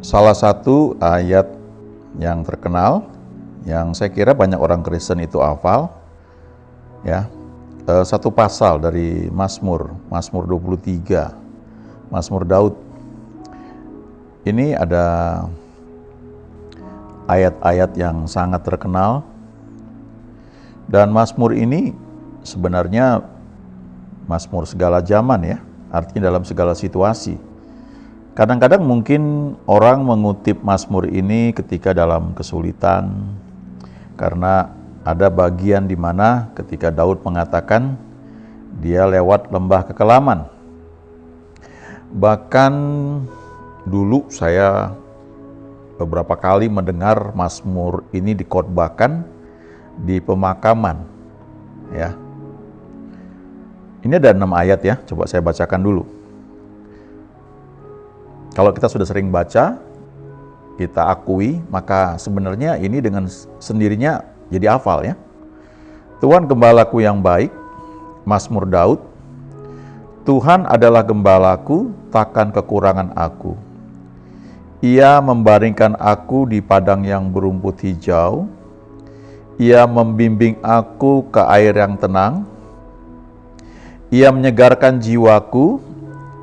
Salah satu ayat yang terkenal, yang saya kira banyak orang Kristen itu hafal, ya, satu pasal dari Mazmur 23, Mazmur Daud. Ini ada ayat-ayat yang sangat terkenal, dan Mazmur ini sebenarnya Mazmur segala zaman, ya, artinya dalam segala situasi. Kadang-kadang mungkin orang mengutip Mazmur ini ketika dalam kesulitan, karena ada bagian di mana ketika Daud mengatakan dia lewat lembah kekelaman. Bahkan dulu saya beberapa kali mendengar Mazmur ini dikhotbahkan di pemakaman, ya. Ini ada 6 ayat, ya, coba saya bacakan dulu. Kalau kita sudah sering baca, kita akui, maka sebenarnya ini dengan sendirinya jadi hafal, ya. Tuhan gembalaku yang baik, Mazmur Daud. Tuhan adalah gembalaku, takkan kekurangan aku. Ia membaringkan aku di padang yang berumput hijau. Ia membimbing aku ke air yang tenang. Ia menyegarkan jiwaku.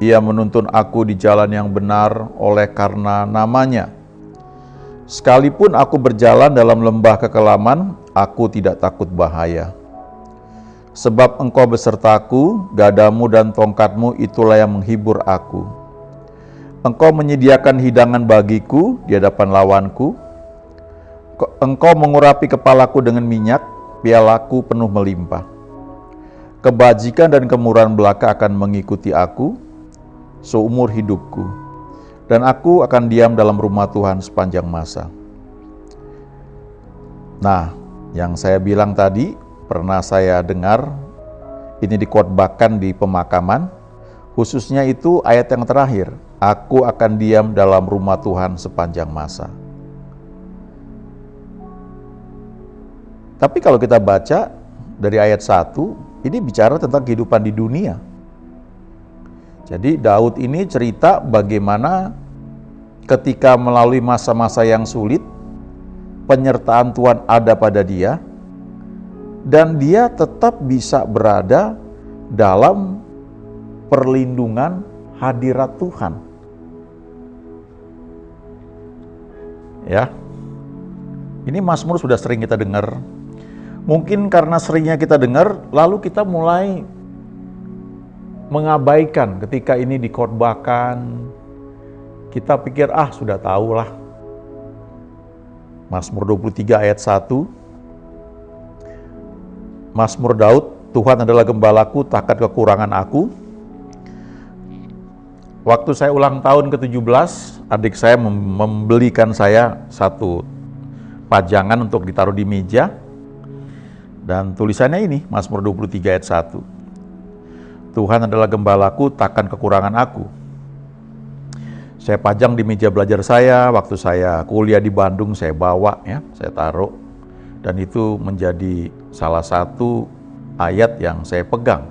Ia menuntun aku di jalan yang benar oleh karena namanya. Sekalipun aku berjalan dalam lembah kekelaman, aku tidak takut bahaya. Sebab Engkau besertaku, gadamu dan tongkatmu itulah yang menghibur aku. Engkau menyediakan hidangan bagiku di hadapan lawanku. Engkau mengurapi kepalaku dengan minyak, pialaku penuh melimpah. Kebajikan dan kemurahan belaka akan mengikuti aku seumur hidupku, dan aku akan diam dalam rumah Tuhan sepanjang masa. Nah, yang saya bilang tadi, pernah saya dengar ini dikhotbahkan di pemakaman, khususnya itu ayat yang terakhir, aku akan diam dalam rumah Tuhan sepanjang masa. Tapi kalau kita baca dari ayat 1, ini bicara tentang kehidupan di dunia. Jadi Daud ini cerita bagaimana ketika melalui masa-masa yang sulit, penyertaan Tuhan ada pada dia, dan dia tetap bisa berada dalam perlindungan hadirat Tuhan. Ya, ini Mazmur sudah sering kita dengar. Mungkin karena seringnya kita dengar, lalu kita mulai mengabaikan ketika ini dikhotbahkan. Kita pikir, sudah tahulah. Mazmur 23 ayat 1. Mazmur Daud, Tuhan adalah gembalaku, takkan kekurangan aku. Waktu saya ulang tahun ke-17, adik saya membelikan saya satu pajangan untuk ditaruh di meja. Dan tulisannya ini, Mazmur 23 ayat 1. Tuhan adalah gembalaku, takkan kekurangan aku. Saya pajang di meja belajar saya, waktu saya kuliah di Bandung saya bawa, ya, saya taruh. Dan itu menjadi salah satu ayat yang saya pegang.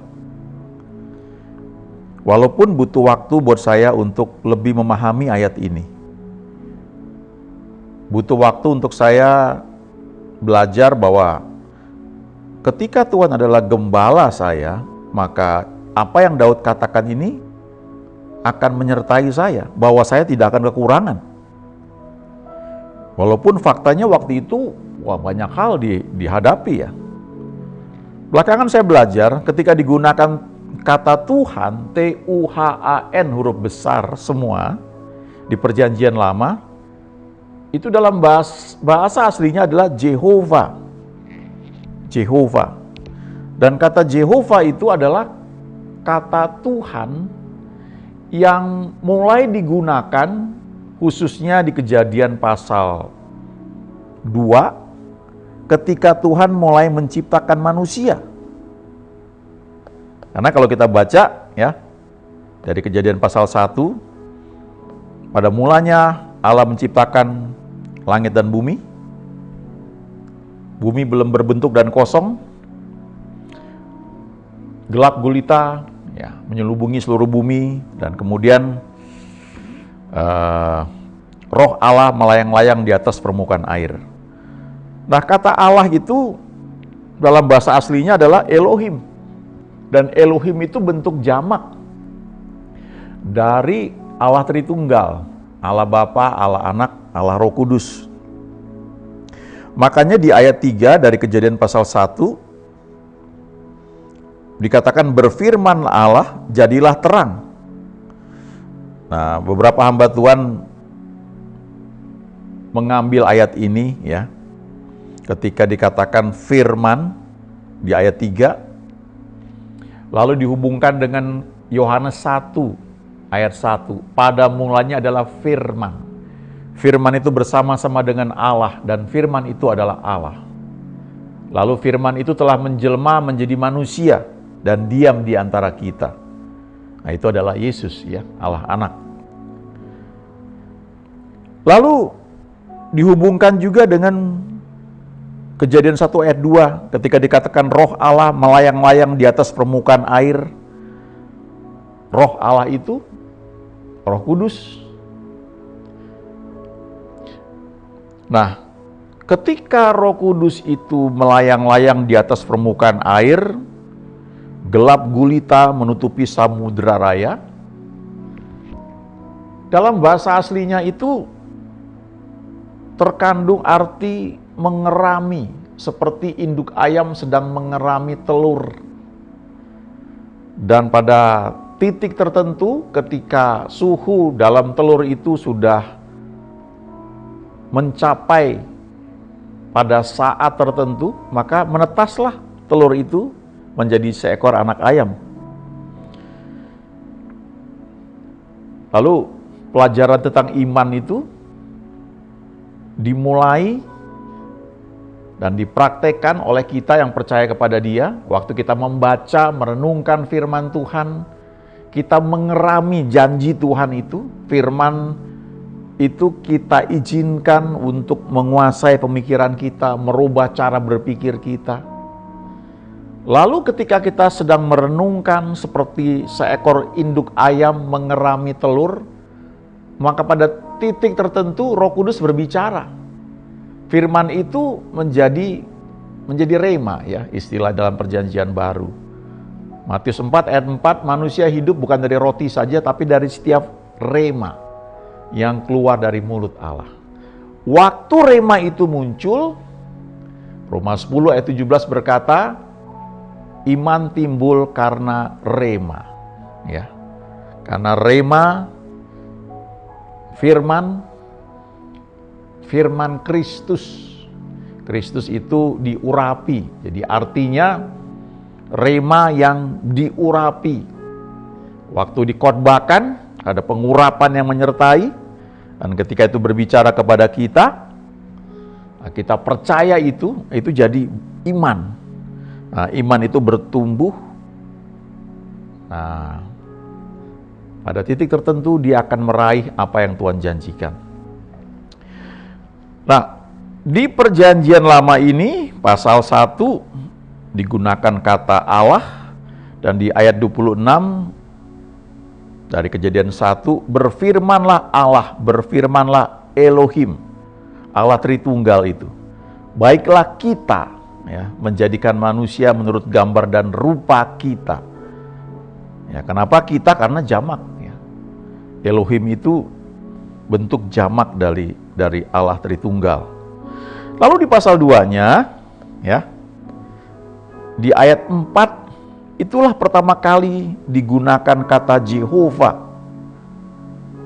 Walaupun butuh waktu buat saya untuk lebih memahami ayat ini. Butuh waktu untuk saya belajar bahwa ketika Tuhan adalah gembala saya, maka apa yang Daud katakan ini akan menyertai saya, bahwa saya tidak akan kekurangan. Walaupun faktanya waktu itu banyak hal dihadapi, ya. Belakangan saya belajar ketika digunakan kata Tuhan, Tuhan, huruf besar semua di Perjanjian Lama, itu dalam bahasa aslinya adalah Jehovah. Jehovah. Dan kata Jehovah itu adalah kata Tuhan yang mulai digunakan khususnya di Kejadian pasal 2 ketika Tuhan mulai menciptakan manusia. Karena kalau kita baca, ya, dari Kejadian pasal 1, pada mulanya Allah menciptakan langit dan bumi. Bumi belum berbentuk dan kosong. Gelap gulita, menyelubungi seluruh bumi, dan kemudian roh Allah melayang-layang di atas permukaan air. Nah, kata Allah itu dalam bahasa aslinya adalah Elohim. Dan Elohim itu bentuk jamak dari Allah Tritunggal, Allah Bapa, Allah Anak, Allah Roh Kudus. Makanya di ayat 3 dari Kejadian pasal 1 dikatakan berfirman Allah, jadilah terang. Nah, beberapa hamba Tuhan mengambil ayat ini ya, ketika dikatakan firman di ayat 3, lalu dihubungkan dengan Yohanes 1 ayat 1. Pada mulanya adalah firman. Firman itu bersama-sama dengan Allah dan firman itu adalah Allah. Lalu firman itu telah menjelma menjadi manusia dan diam di antara kita. Nah, itu adalah Yesus ya, Allah Anak. Lalu dihubungkan juga dengan Kejadian 1 ayat 2 ketika dikatakan roh Allah melayang-layang di atas permukaan air. Roh Allah itu Roh Kudus. Nah, ketika Roh Kudus itu melayang-layang di atas permukaan air, gelap gulita menutupi samudera raya. Dalam bahasa aslinya itu terkandung arti mengerami, seperti induk ayam sedang mengerami telur. Dan pada titik tertentu ketika suhu dalam telur itu sudah mencapai pada saat tertentu, maka menetaslah telur itu menjadi seekor anak ayam. Lalu pelajaran tentang iman itu dimulai dan dipraktekkan oleh kita yang percaya kepada Dia. Waktu kita membaca, merenungkan firman Tuhan, kita mengerami janji Tuhan itu, firman itu kita izinkan untuk menguasai pemikiran kita, merubah cara berpikir kita. Lalu ketika kita sedang merenungkan seperti seekor induk ayam mengerami telur, maka pada titik tertentu Roh Kudus berbicara. Firman itu menjadi rema ya, istilah dalam perjanjian baru. Matius 4 ayat 4, manusia hidup bukan dari roti saja tapi dari setiap rema yang keluar dari mulut Allah. Waktu rema itu muncul, Roma 10 ayat 17 berkata, iman timbul karena rema. Ya. Karena rema firman Kristus. Kristus itu diurapi. Jadi artinya rema yang diurapi. Waktu dikhotbahkan ada pengurapan yang menyertai, dan ketika itu berbicara kepada kita, kita percaya itu jadi iman. Nah, iman itu bertumbuh. Nah, pada titik tertentu dia akan meraih apa yang Tuhan janjikan. Nah, di perjanjian lama ini, pasal 1 digunakan kata Allah, dan di ayat 26 dari Kejadian 1, berfirmanlah Allah, berfirmanlah Elohim, Allah Tritunggal itu. Baiklah kita ya, menjadikan manusia menurut gambar dan rupa kita. Ya, kenapa kita? Karena jamak. Ya. Elohim itu bentuk jamak dari Allah Tritunggal. Lalu di pasal 2-nya, ya, di ayat 4, itulah pertama kali digunakan kata Jehovah.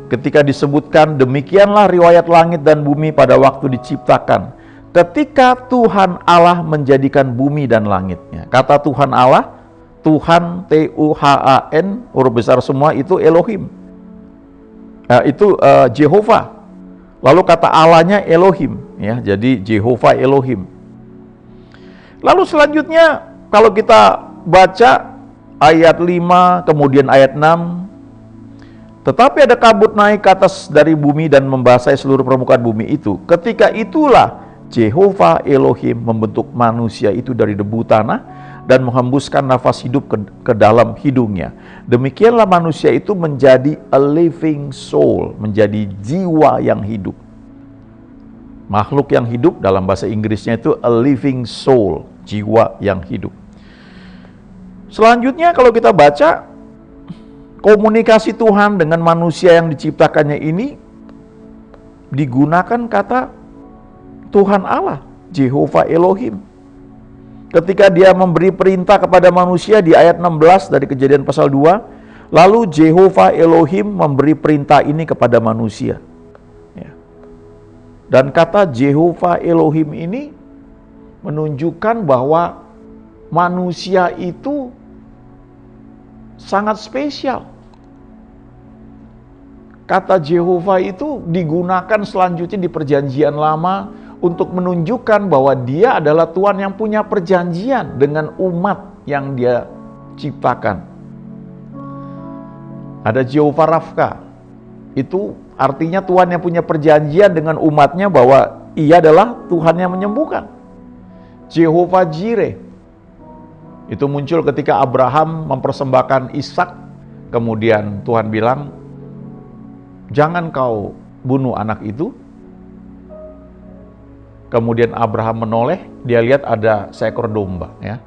Ketika disebutkan, demikianlah riwayat langit dan bumi pada waktu diciptakan. Ketika Tuhan Allah menjadikan bumi dan langitnya. Kata Tuhan Allah, Tuhan, T-U-H-A-N, huruf besar semua, itu Elohim. Itu Jehovah. Lalu kata Allahnya Elohim, ya. Jadi Jehovah Elohim. Lalu selanjutnya kalau kita baca ayat 5 kemudian ayat 6, tetapi ada kabut naik ke atas dari bumi dan membasahi seluruh permukaan bumi itu. Ketika itulah Jehovah Elohim membentuk manusia itu dari debu tanah dan menghembuskan nafas hidup ke dalam hidungnya. Demikianlah manusia itu menjadi a living soul, menjadi jiwa yang hidup. Makhluk yang hidup dalam bahasa Inggrisnya itu a living soul, jiwa yang hidup. Selanjutnya kalau kita baca, komunikasi Tuhan dengan manusia yang diciptakannya ini digunakan kata Tuhan Allah, Jehovah Elohim. Ketika dia memberi perintah kepada manusia di ayat 16 dari Kejadian pasal 2, lalu Jehovah Elohim memberi perintah ini kepada manusia. Dan kata Jehovah Elohim ini menunjukkan bahwa manusia itu sangat spesial. Kata Jehovah itu digunakan selanjutnya di Perjanjian Lama untuk menunjukkan bahwa Dia adalah Tuhan yang punya perjanjian dengan umat yang Dia ciptakan. Ada Jehovah Rafka, itu artinya Tuhan yang punya perjanjian dengan umatnya bahwa Ia adalah Tuhan yang menyembuhkan. Jehovah Jireh, itu muncul ketika Abraham mempersembahkan Ishak, kemudian Tuhan bilang, jangan kau bunuh anak itu. Kemudian Abraham menoleh, dia lihat ada seekor domba, ya.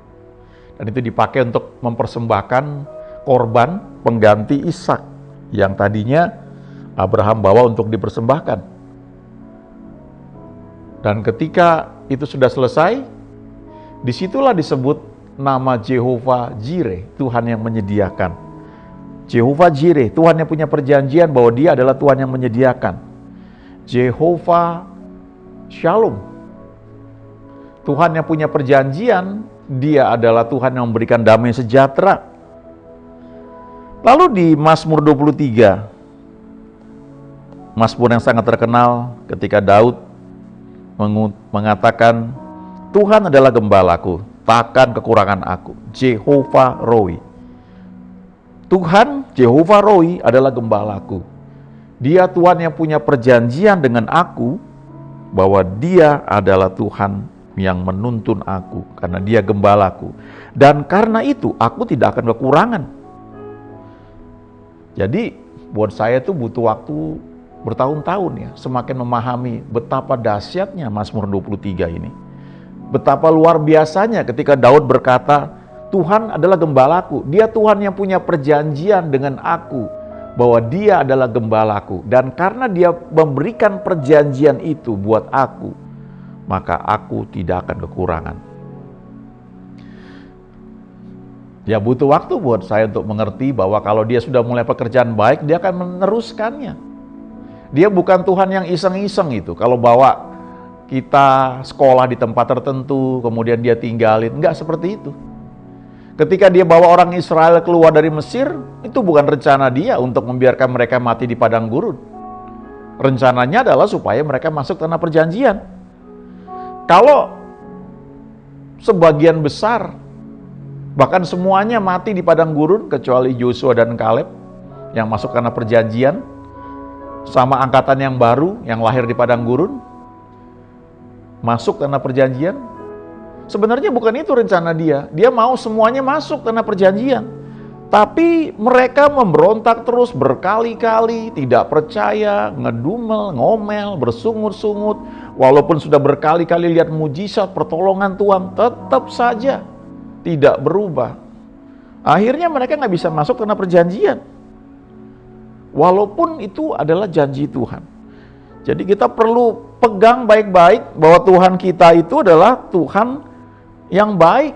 Dan itu dipakai untuk mempersembahkan korban pengganti Ishak yang tadinya Abraham bawa untuk dipersembahkan. Dan ketika itu sudah selesai, disitulah disebut nama Jehovah Jireh, Tuhan yang menyediakan. Jehovah Jireh, Tuhan yang punya perjanjian bahwa Dia adalah Tuhan yang menyediakan. Jehovah Shalom, Tuhan yang punya perjanjian, Dia adalah Tuhan yang memberikan damai sejahtera. Lalu di Mazmur 23, Mazmur yang sangat terkenal ketika Daud mengatakan, Tuhan adalah gembalaku, takkan kekurangan aku. Jehovah Roi. Tuhan, Jehovah Roi adalah gembalaku. Dia Tuhan yang punya perjanjian dengan aku, bahwa Dia adalah Tuhan yang menuntun aku, karena Dia gembalaku. Dan karena itu, aku tidak akan kekurangan. Jadi, buat saya itu butuh waktu bertahun-tahun ya, semakin memahami betapa dahsyatnya Mazmur 23 ini. Betapa luar biasanya ketika Daud berkata, Tuhan adalah gembalaku, Dia Tuhan yang punya perjanjian dengan aku, bahwa Dia adalah gembalaku. Dan karena Dia memberikan perjanjian itu buat aku, maka aku tidak akan kekurangan. Ya butuh waktu buat saya untuk mengerti bahwa kalau Dia sudah mulai pekerjaan baik, Dia akan meneruskannya. Dia bukan Tuhan yang iseng-iseng itu. Kalau bawa kita sekolah di tempat tertentu, kemudian Dia tinggalin. Enggak seperti itu. Ketika Dia bawa orang Israel keluar dari Mesir, itu bukan rencana Dia untuk membiarkan mereka mati di padang gurun. Rencananya adalah supaya mereka masuk tanah perjanjian. Kalau sebagian besar, bahkan semuanya mati di padang gurun, kecuali Joshua dan Kaleb yang masuk tanah perjanjian, sama angkatan yang baru yang lahir di padang gurun masuk tanah perjanjian. Sebenarnya bukan itu rencana Dia. Dia mau semuanya masuk tanah perjanjian, tapi mereka memberontak terus berkali-kali, tidak percaya, ngedumel, ngomel, bersungut-sungut. Walaupun sudah berkali-kali lihat mujizat pertolongan Tuhan, tetap saja tidak berubah. Akhirnya mereka nggak bisa masuk tanah perjanjian, walaupun itu adalah janji Tuhan. Jadi kita perlu pegang baik-baik bahwa Tuhan kita itu adalah Tuhan yang baik,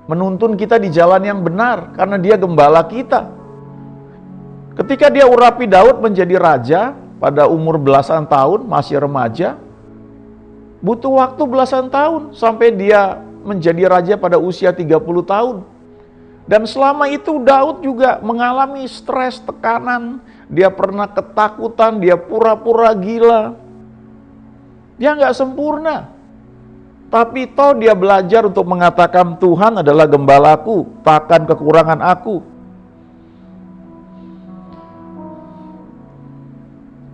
menuntun kita di jalan yang benar, karena Dia gembala kita. Ketika Dia urapi Daud menjadi raja pada umur belasan tahun, masih remaja, butuh waktu belasan tahun sampai dia menjadi raja pada usia 30 tahun. Dan selama itu Daud juga mengalami stres, tekanan, dia pernah ketakutan, dia pura-pura gila. Dia nggak sempurna. Tapi toh dia belajar untuk mengatakan Tuhan adalah gembalaku, takkan kekurangan aku.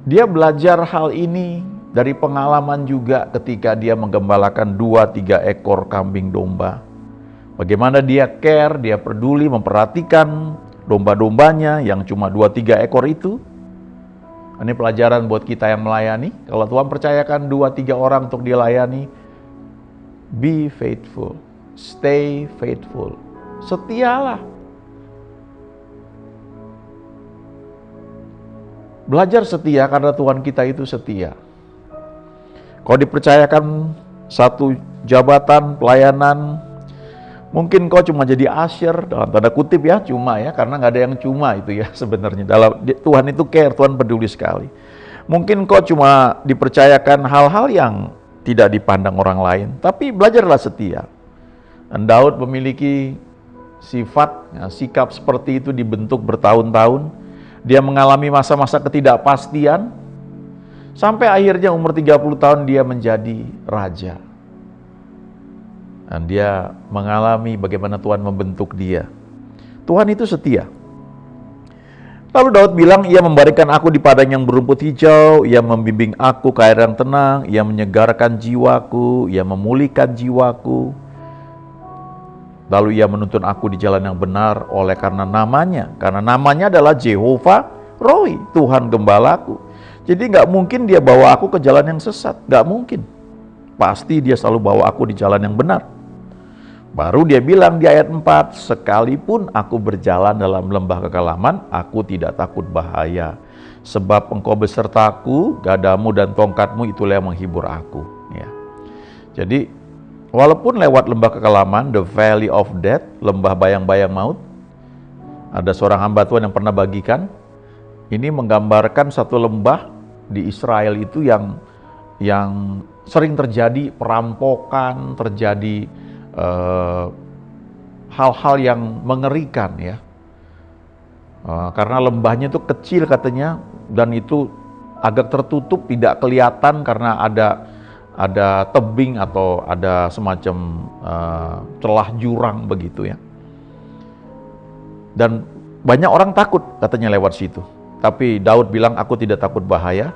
Dia belajar hal ini dari pengalaman juga ketika dia menggembalakan 2-3 ekor kambing domba. Bagaimana dia care, dia peduli, memperhatikan domba-dombanya yang cuma 2-3 ekor itu. Ini pelajaran buat kita yang melayani. Kalau Tuhan percayakan 2-3 orang untuk dilayani, be faithful, stay faithful. Setialah. Belajar setia karena Tuhan kita itu setia. Kalau dipercayakan satu jabatan pelayanan, mungkin kau cuma jadi usher, dalam tanda kutip ya, cuma ya, karena nggak ada yang cuma itu ya sebenarnya. Tuhan itu care, Tuhan peduli sekali. Mungkin kau cuma dipercayakan hal-hal yang tidak dipandang orang lain, tapi belajarlah setia. Dan Daud memiliki sifat, sikap seperti itu dibentuk bertahun-tahun. Dia mengalami masa-masa ketidakpastian, sampai akhirnya umur 30 tahun dia menjadi raja. Dan dia mengalami bagaimana Tuhan membentuk dia. Tuhan itu setia. Lalu Daud bilang, ia memberikan aku di padang yang berumput hijau, ia membimbing aku ke air yang tenang, ia menyegarkan jiwaku, ia memulihkan jiwaku. Lalu ia menuntun aku di jalan yang benar karena namanya adalah Jehovah Roi, Tuhan Gembalaku. Jadi nggak mungkin dia bawa aku ke jalan yang sesat, nggak mungkin. Pasti dia selalu bawa aku di jalan yang benar. Baru dia bilang di ayat 4, sekalipun aku berjalan dalam lembah kekelaman, aku tidak takut bahaya. Sebab engkau besertaku, gadamu dan tongkatmu itulah yang menghibur aku. Ya. Jadi, walaupun lewat lembah kekelaman, the valley of death, lembah bayang-bayang maut, ada seorang hamba Tuhan yang pernah bagikan, ini menggambarkan satu lembah di Israel itu yang sering terjadi perampokan, terjadi hal-hal yang mengerikan ya. Karena lembahnya itu kecil katanya, dan itu agak tertutup, tidak kelihatan karena ada tebing atau ada semacam celah jurang begitu ya. Dan banyak orang takut katanya lewat situ. Tapi Daud bilang, aku tidak takut bahaya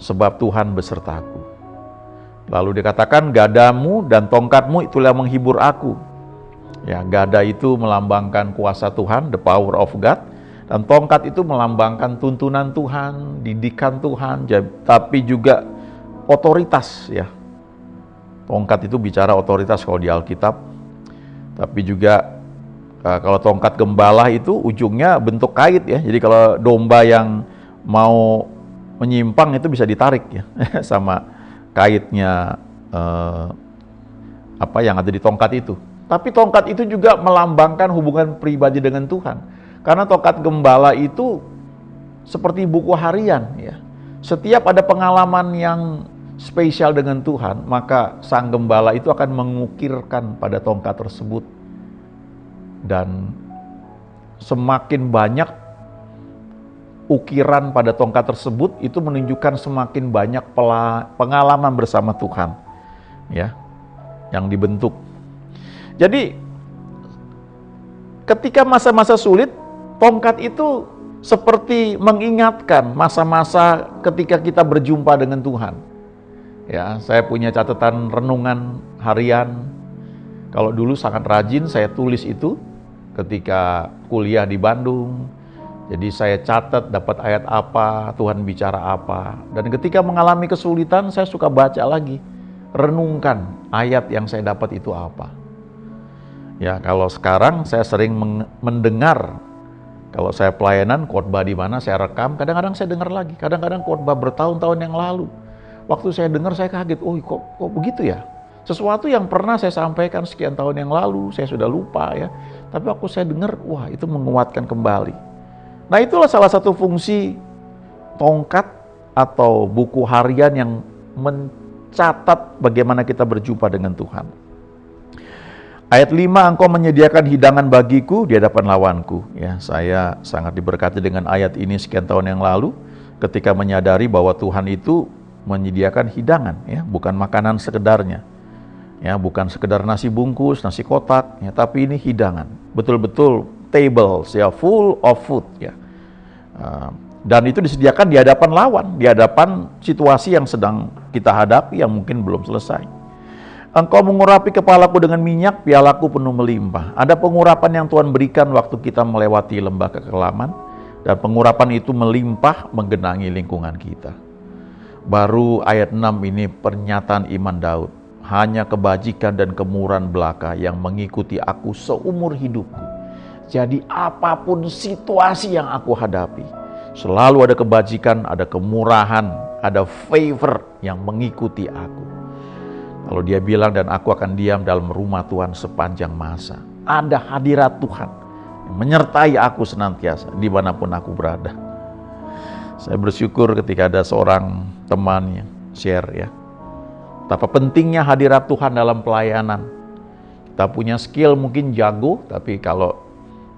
sebab Tuhan besertaku. Lalu dikatakan, gadamu dan tongkatmu itulah yang menghibur aku. Ya, gada itu melambangkan kuasa Tuhan, the power of God. Dan tongkat itu melambangkan tuntunan Tuhan, didikan Tuhan, tapi juga otoritas ya. Tongkat itu bicara otoritas kalau di Alkitab. Tapi juga kalau tongkat gembala itu ujungnya bentuk kait ya. Jadi kalau domba yang mau menyimpang itu bisa ditarik ya sama kaitnya yang ada di tongkat itu. Tapi tongkat itu juga melambangkan hubungan pribadi dengan Tuhan. Karena tongkat gembala itu seperti buku harian ya. Setiap ada pengalaman yang spesial dengan Tuhan, maka sang gembala itu akan mengukirkan pada tongkat tersebut. Dan semakin banyak ukiran pada tongkat tersebut, itu menunjukkan semakin banyak pengalaman bersama Tuhan ya, yang dibentuk. Jadi ketika masa-masa sulit, tongkat itu seperti mengingatkan masa-masa ketika kita berjumpa dengan Tuhan. Ya, saya punya catatan renungan harian. Kalau dulu sangat rajin saya tulis itu ketika kuliah di Bandung. Jadi saya catat dapat ayat apa, Tuhan bicara apa. Dan ketika mengalami kesulitan, saya suka baca lagi, renungkan ayat yang saya dapat itu apa. Ya, kalau sekarang saya sering mendengar, kalau saya pelayanan khotbah di mana saya rekam, kadang-kadang saya dengar lagi, kadang-kadang khotbah bertahun-tahun yang lalu. Waktu saya dengar saya kaget, oh kok begitu ya? Sesuatu yang pernah saya sampaikan sekian tahun yang lalu, saya sudah lupa ya. Tapi waktu saya dengar, wah itu menguatkan kembali. Nah itulah salah satu fungsi tongkat atau buku harian yang mencatat bagaimana kita berjumpa dengan Tuhan. Ayat 5, engkau menyediakan hidangan bagiku di hadapan lawanku. Ya, saya sangat diberkati dengan ayat ini sekian tahun yang lalu, ketika menyadari bahwa Tuhan itu menyediakan hidangan, ya, bukan makanan sekedarnya. Ya, bukan sekedar nasi bungkus, nasi kotak, ya, tapi ini hidangan. Betul-betul tables, ya, full of food, ya. Dan itu disediakan di hadapan lawan, di hadapan situasi yang sedang kita hadapi yang mungkin belum selesai. Engkau mengurapi kepalaku dengan minyak, pialaku penuh melimpah. Ada pengurapan yang Tuhan berikan waktu kita melewati lembah kekelaman. Dan pengurapan itu melimpah menggenangi lingkungan kita. Baru ayat 6 ini pernyataan iman Daud. Hanya kebajikan dan kemurahan belaka yang mengikuti aku seumur hidupku. Jadi apapun situasi yang aku hadapi, selalu ada kebajikan, ada kemurahan, ada favor yang mengikuti aku. Kalau dia bilang, dan aku akan diam dalam rumah Tuhan sepanjang masa. Ada hadirat Tuhan yang menyertai aku senantiasa dimanapun aku berada. Saya bersyukur ketika ada seorang teman yang share ya, betapa pentingnya hadirat Tuhan dalam pelayanan. Kita punya skill mungkin jago, tapi kalau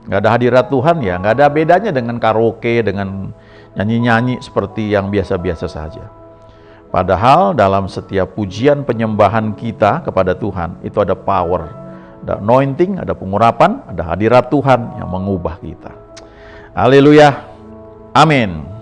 nggak ada hadirat Tuhan ya nggak ada bedanya dengan karaoke, dengan nyanyi-nyanyi seperti yang biasa-biasa saja. Padahal dalam setiap pujian penyembahan kita kepada Tuhan itu ada power, ada anointing, ada pengurapan, ada hadirat Tuhan yang mengubah kita. Haleluya, amin.